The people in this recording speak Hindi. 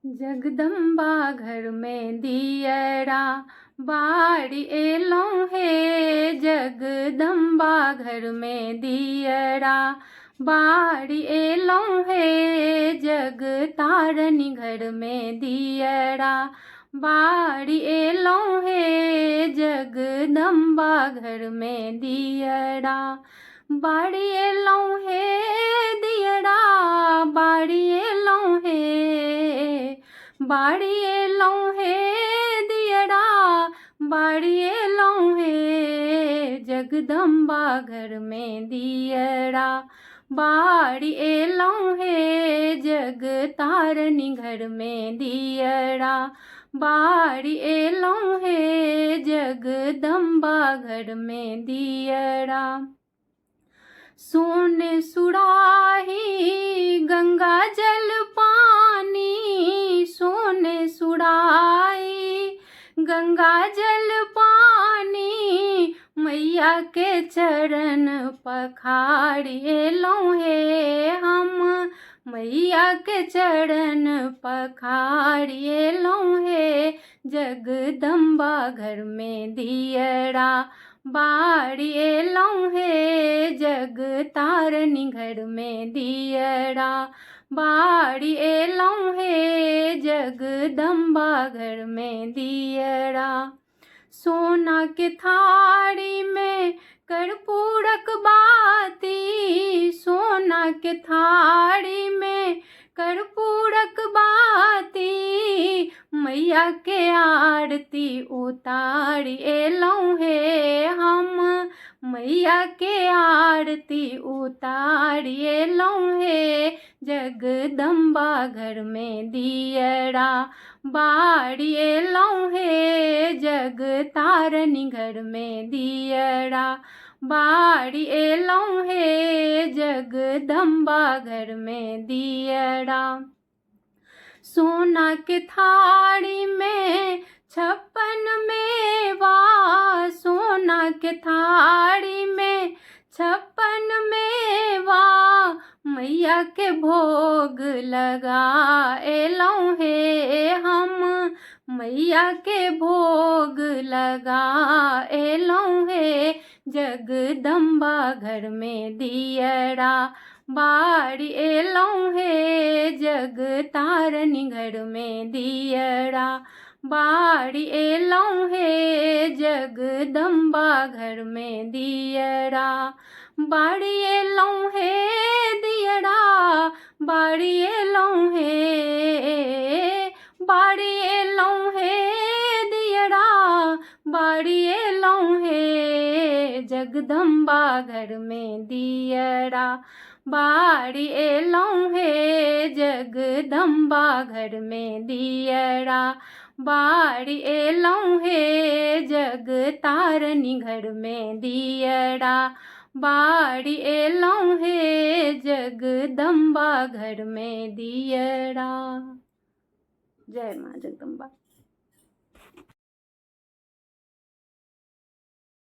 जगदम्बा घर में दियरा बाड़ी एलों हे। जगदम्बा घर में दियरा बाड़ी एलों हे। जग तारनी घर में दियरा बाड़ी एलों हे। जगदम्बा घर में दियरा बाड़ी एलों हे। दियरा बाड़ी एलों हे। बाड़ी एलों हे। दियरा बाड़ी एलों हे। जगदम्बा घर में दियरा बाड़ी एलों हे। जग तारनी घर में दियरा बाड़ी एलों हे। जगदम्बा घर में दियरा सोने सुराही गंगा जल पानी। सोने सुराही गंगा जल पानी। मैया के चरण पखाड़ी एलों हे। हम मैया के चरण पखाड़ी एलों हे। जगदम्बा घर में दियरा बाड़ी एलों हे। जग तारनी घर में दियरा बाड़ी एलों हे। जगदम्बा घर में दियरा सोना के थाड़ी में कर्पूरक बाती। सोना के थाड़ी में कर्पूरक बाती। मैया के आरती उतारी एलों हे। हम मैया के आरती उतारी एलों हे। जगदम्बा घर में दियरा बाड़ी एलों हे। जग तारनी घर में दियरा बाड़ी एलों हे। जगदम्बा घर में दियरा सोना के थाड़ी में 56 मेवा। सोना के थाड़ी में 56 मेवा। मैया के भोग लगा एलों हे। हम मैया के भोग लगा एलों हे। जगदम्बा घर में दियरा बाड़ी एलों हे। जग तारनी घर में दियरा बाड़ी एलों हे। जगदम्बा घर में दियरा बाड़ी एलों हे। दियरा बाड़ी एलों हे। बाड़ी एलों हे। दियरा बाड़ी एलों हे। जगदम्बा घर में दियरा बाड़ी एलों हे। जगदम्बा घर में दियरा बाड़ी एलों हे। जग तारनी घर में दियरा बाड़ी एलों हे। जगदम्बा घर में दियरा। जय माँ जगदम्बा।